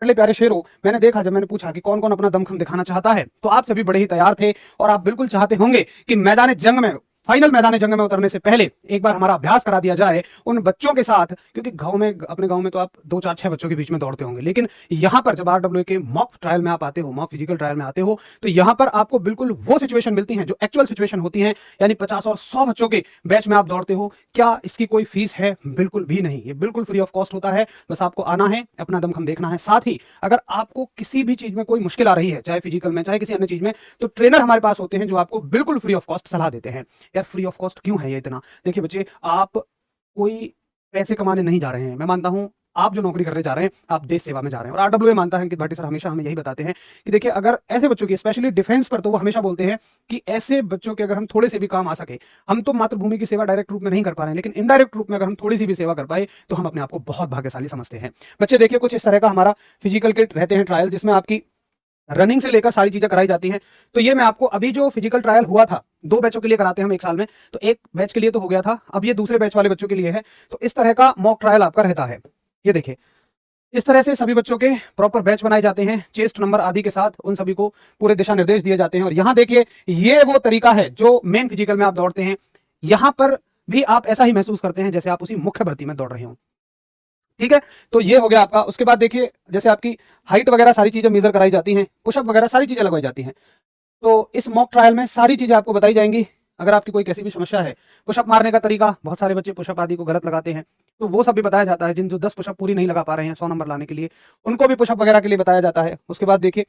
अगले प्यारे शेरों, मैंने देखा जब मैंने पूछा कि कौन कौन अपना दमखम दिखाना चाहता है, तो आप सभी बड़े ही तैयार थे और आप बिल्कुल चाहते होंगे कि मैदान जंग में, फाइनल मैदान जंग में उतरने से पहले एक बार हमारा अभ्यास करा दिया जाए उन बच्चों के साथ। क्योंकि गांव में, अपने गांव में तो आप 2 4 6 बच्चों के बीच में दौड़ते होंगे, लेकिन यहां पर जब RWA के मॉक ट्रायल में आप आते हो, मॉक फिजिकल ट्रायल में आते हो, तो यहां पर आपको बिल्कुल वो सिचुएशन मिलती है जो एक्चुअल सिचुएशन होती है, यानी 50 और 100 बच्चों के बैच में आप दौड़ते हो। क्या इसकी कोई फीस है? बिल्कुल भी नहीं, ये बिल्कुल फ्री ऑफ कॉस्ट होता है। बस आपको आना है, अपना दमखम देखना है। साथ ही अगर आपको किसी भी चीज में कोई मुश्किल आ रही है, चाहे फिजिकल में चाहे किसी अन्य चीज में, तो ट्रेनर हमारे पास होते हैं जो आपको बिल्कुल फ्री ऑफ कॉस्ट सलाह देते हैं। यार फ्री ऑफ कॉस्ट क्यों है ये इतना? देखिए बच्चे, आप कोई पैसे कमाने नहीं जा रहे हैं। मैं मानता हूं आप जो नौकरी करने जा रहे हैं, आप देश सेवा में जा रहे हैं। और RWA मानता है कि भाटी सर हमेशा हमें यही बताते हैं कि देखिए, अगर ऐसे बच्चों की, स्पेशली डिफेंस पर, तो वो हमेशा बोलते हैं कि ऐसे बच्चों के अगर हम थोड़े से भी काम आ सके, हम तो मातृभूमि की सेवा डायरेक्ट रूप में नहीं कर पा रहे हैं, लेकिन इनडायरेक्ट रूप में अगर हम थोड़ी सी भी सेवा कर पाए तो हम अपने आप को बहुत भाग्यशाली समझते हैं। बच्चे देखिए, कुछ इस तरह का हमारा फिजिकल किट रहते हैं ट्रायल, जिसमें आपकी रनिंग से लेकर सारी चीजें कराई जाती हैं। तो ये मैं आपको, अभी जो फिजिकल ट्रायल हुआ था, 2 बैचों के लिए कराते हैं हम एक साल में, तो एक बैच के लिए तो हो गया था, अब ये दूसरे बैच वाले बच्चों के लिए है। तो इस तरह का मॉक ट्रायल आपका रहता है। ये देखिए, इस तरह से सभी बच्चों के प्रॉपर बैच बनाए जाते हैं, चेस्ट नंबर आदि के साथ उन सभी को पूरे दिशा निर्देश दिए जाते हैं। और यहाँ देखिए, ये वो तरीका है जो मेन फिजिकल में आप दौड़ते हैं। यहां पर भी आप ऐसा ही महसूस करते हैं जैसे आप उसी मुख्य भर्ती में दौड़ रहे हो। ठीक है, तो ये हो गया आपका। उसके बाद देखिए, जैसे आपकी हाइट वगैरह सारी चीजें मेजर कराई जाती हैं, पुशअप वगैरह सारी चीजें लगवाई जाती हैं। तो इस मॉक ट्रायल में सारी चीजें आपको बताई जाएंगी। अगर आपकी कोई कैसी भी समस्या है, पुशअप मारने का तरीका, बहुत सारे बच्चे पुशअप आदि को गलत लगाते हैं, तो वो सब भी बताया जाता है। जिन जो 10 पुशअप पूरी नहीं लगा पा रहे हैं 100 नंबर लाने के लिए, उनको भी पुशअप वगैरह के लिए बताया जाता है। उसके बाद देखिए,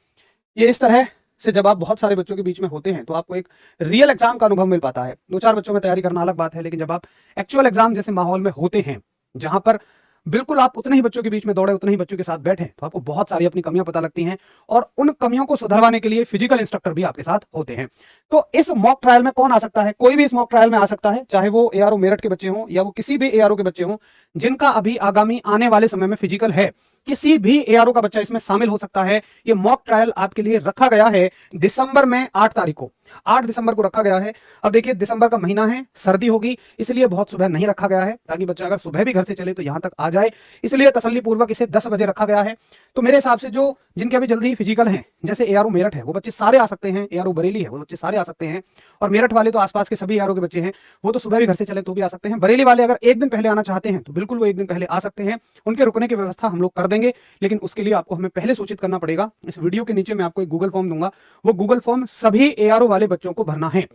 ये इस तरह से जब आप बहुत सारे बच्चों के बीच में होते हैं तो आपको एक रियल एग्जाम का अनुभव मिल पाता है। 2 4 बच्चों में तैयारी करना अलग बात है, लेकिन जब आप एक्चुअल एग्जाम जैसे माहौल में होते हैं, जहां पर बिल्कुल आप उतने ही बच्चों के बीच में दौड़े, उतने ही बच्चों के साथ बैठे, तो आपको बहुत सारी अपनी कमियां पता लगती हैं। और उन कमियों को सुधारवाने के लिए फिजिकल इंस्ट्रक्टर भी आपके साथ होते हैं। तो इस मॉक ट्रायल में कौन आ सकता है? कोई भी इस मॉक ट्रायल में आ सकता है, चाहे वो ARO मेरठ के बच्चे हों या वो किसी भी ARO के बच्चे हों जिनका अभी आगामी आने वाले समय में फिजिकल है। किसी भी ARO का बच्चा इसमें शामिल हो सकता है। ये मॉक ट्रायल आपके लिए रखा गया है दिसंबर में 8 तारीख को, 8 दिसंबर को रखा गया है। अब देखिए, दिसंबर का महीना है, सर्दी होगी, इसलिए बहुत सुबह नहीं रखा गया है, ताकि बच्चा अगर सुबह भी घर से चले तो यहां तक आ जाए, इसलिए तसल्ली पूर्वक इसे 10 बजे रखा गया है। तो मेरे हिसाब से जो जिनके अभी जल्दी ही फिजिकल हैं, जैसे ARO मेरठ है, वो बच्चे सारे आ सकते हैं। ARO बरेली है, वो बच्चे सारे आ सकते हैं। और मेरठ वाले तो आसपास के सभी ARO के बच्चे हैं, वो तो सुबह भी घर से चले तो भी आ सकते हैं। बरेली वाले अगर एक दिन पहले आना चाहते हैं तो बिल्कुल वो एक दिन पहले आ सकते हैं। उनके रुकने की व्यवस्था हम लोग कर देंगे, लेकिन उसके लिए आपको हमें पहले सूचित करना पड़ेगा। इस वीडियो के नीचे मैं आपको एक गूगल फॉर्म दूंगा, वो गूगल फॉर्म सभी ARO वाले बच्चों को भरना है।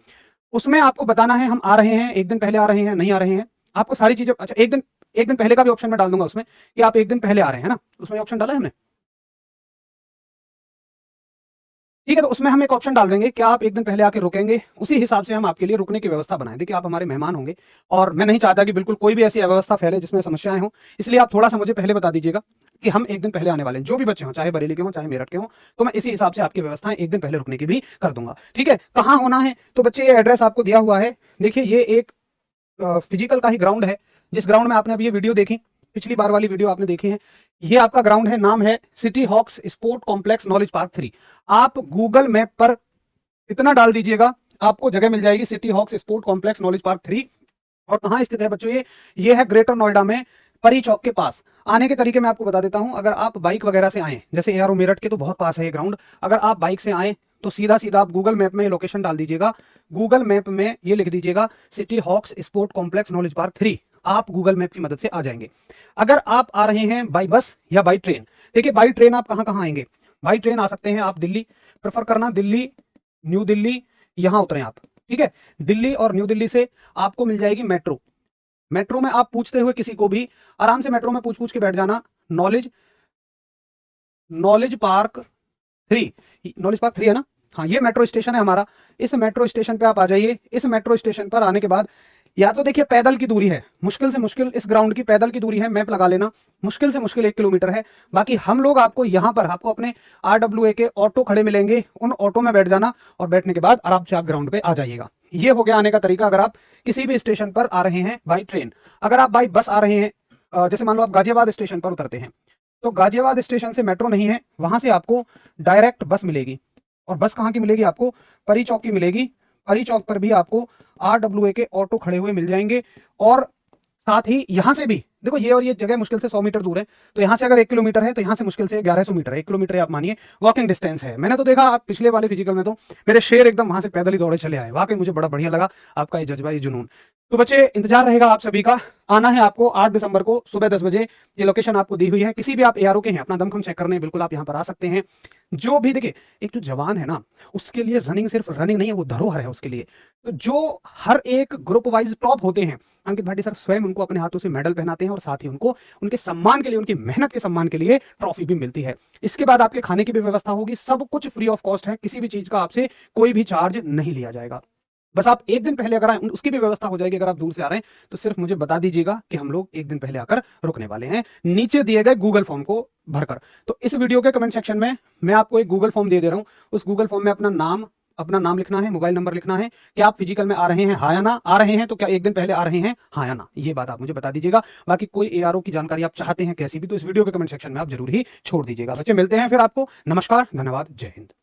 उसमें आपको बताना है हम आ रहे हैं, एक दिन पहले आ रहे हैं, नहीं आ रहे हैं। आपको सारी चीजें, अच्छा एक दिन पहले का भी ऑप्शन मैं डाल दूंगा उसमें, कि आप एक दिन पहले आ रहे हैं ना, उसमें ऑप्शन डाला है हमने। ठीक है, तो उसमें हम एक ऑप्शन डाल देंगे कि आप एक दिन पहले आके रुकेंगे, उसी हिसाब से हम आपके लिए रुकने की व्यवस्था बनाएं। देखिए, आप हमारे मेहमान होंगे और मैं नहीं चाहता कि बिल्कुल कोई भी ऐसी अव्यवस्था फैले जिसमें समस्याएं हो, इसलिए आप थोड़ा सा मुझे पहले बता दीजिएगा कि हम एक दिन पहले आने वाले हैं। जो भी बच्चे हों, चाहे बरेली के हों चाहे मेरठ के हों, तो मैं इसी हिसाब से आपकी व्यवस्थाएं एक दिन पहले रुकने की भी कर दूंगा। ठीक है, कहाँ होना है? तो बच्चे, ये एड्रेस आपको दिया हुआ है। देखिए, ये एक फिजिकल का ही ग्राउंड है, जिस ग्राउंड में आपने अभी ये वीडियो देखी, पिछली बार वाली वीडियो आपने देखी है, ये आपका ग्राउंड है। नाम है City Hawks Sport Complex Knowledge Park 3। आप गूगल मैप पर इतना डाल दीजिएगा, आपको जगह मिल जाएगी, City Hawks Sport Complex Knowledge Park 3। और कहाँ स्थित है बच्चों? ये है ग्रेटर नोएडा में, परी चौक के पास। आने के तरीके मैं आपको बता देता हूं। अगर आप बाइक वगैरह से आए, जैसे ARO मेरठ के तो बहुत पास है ये ग्राउंड, अगर आप बाइक से आए तो सीधा सीधा आप गूगल मैप में लोकेशन डाल दीजिएगा। गूगल मैप में ये लिख दीजिएगा City Hawks Sport Complex Knowledge Park 3। आप गूगल मैप की मदद से आ जाएंगे। अगर आप आ रहे हैं बाई बस या बाई ट्रेन, देखिए बाई ट्रेन आप कहां कहां आएंगे? बाई ट्रेन आ सकते हैं आप दिल्ली, प्रेफर करना दिल्ली, न्यू दिल्ली, यहां उतरे आप। ठीक है, दिल्ली और न्यू दिल्ली से आपको मिल जाएगी मेट्रो। मेट्रो में आप पूछते हुए किसी को भी आराम से मेट्रो में पूछ के बैठ जाना, नॉलेज पार्क 3, नॉलेज पार्क 3 है ना? हाँ, ये मेट्रो स्टेशन है हमारा। इस मेट्रो स्टेशन पे आप आ जाइए। इस मेट्रो स्टेशन पर आने के बाद या तो देखिए पैदल की दूरी है, मुश्किल से मुश्किल इस ग्राउंड की पैदल की दूरी है, मैप लगा लेना, मुश्किल से मुश्किल 1 किलोमीटर है। बाकी हम लोग आपको यहाँ पर, आपको अपने RWA के ऑटो खड़े मिलेंगे, उन ऑटो में बैठ जाना और बैठने के बाद आराम से आप ग्राउंड पे आ जाइएगा। ये हो गया आने का तरीका, अगर आप किसी भी स्टेशन पर आ रहे हैं बाई ट्रेन। अगर आप बाई बस आ रहे हैं, जैसे मान लो आप गाजियाबाद स्टेशन पर उतरते हैं, तो गाजियाबाद स्टेशन से मेट्रो नहीं है, वहां से आपको डायरेक्ट बस मिलेगी। और बस कहाँ की मिलेगी? आपको परी चौक की मिलेगी। परी चौक पर भी आपको RWA के ऑटो खड़े हुए मिल जाएंगे। और साथ ही यहां से भी देखो ये और ये जगह मुश्किल से 100 मीटर दूर है, तो यहाँ से अगर 1 किलोमीटर है तो यहाँ से मुश्किल से 1100 मीटर है। 1 किलोमीटर आप मानिए वॉकिंग डिस्टेंस है। मैंने तो देखा आप पिछले वाले फिजिकल में तो मेरे शेर एकदम वहां से पैदल ही दौड़े चले आए। वाकई मुझे बड़ा बढ़िया लगा आपका ये जज्बा, ये जुनून। तो बच्चे इंतजार रहेगा आप सभी का। आना है आपको 8 दिसंबर को सुबह 10 बजे। ये लोकेशन आपको दी हुई है। किसी भी आप एआरओ के हैं, अपना दमखम चेक करने बिल्कुल आप यहाँ पर आ सकते हैं। जो भी देखिए, एक जो जवान है ना, उसके लिए रनिंग सिर्फ रनिंग नहीं है, वो धरोहर है उसके लिए। तो जो हर एक ग्रुप वाइज टॉप होते हैं, अंकित भाटी सर स्वयं उनको अपने हाथों से मेडल पहनाते हैं और साथ ही उनको उनके सम्मान के लिए, उनकी मेहनत के सम्मान के लिए ट्रॉफी भी मिलती है। इसके बाद आपके खाने की भी व्यवस्था होगी, सब कुछ फ्री ऑफ कॉस्ट है। किसी भी चीज का आपसे कोई भी चार्ज नहीं लिया जाएगा। बस आप एक दिन पहले अगर आए, उसकी भी व्यवस्था हो जाएगी। अगर आप दूर से आ रहे हैं तो सिर्फ मुझे बता दीजिएगा कि हम लोग एक दिन पहले आकर रुकने वाले हैं, नीचे दिए गए गूगल फॉर्म को भरकर। तो इस वीडियो के कमेंट सेक्शन में मैं आपको एक गूगल फॉर्म दे रहा हूं। उस गूगल फॉर्म में अपना नाम लिखना है, मोबाइल नंबर लिखना है कि आप फिजिकल में आ रहे हैं, हाँ या ना। आ रहे हैं तो क्या एक दिन पहले आ रहे हैं, हाँ या ना, ये बात आप मुझे बता दीजिएगा। बाकी कोई एआरओ की जानकारी आप चाहते हैं कैसी भी, तो इस वीडियो के कमेंट सेक्शन में आप जरूर ही छोड़ दीजिएगा। बच्चे मिलते हैं फिर आपको। नमस्कार, धन्यवाद, जय हिंद।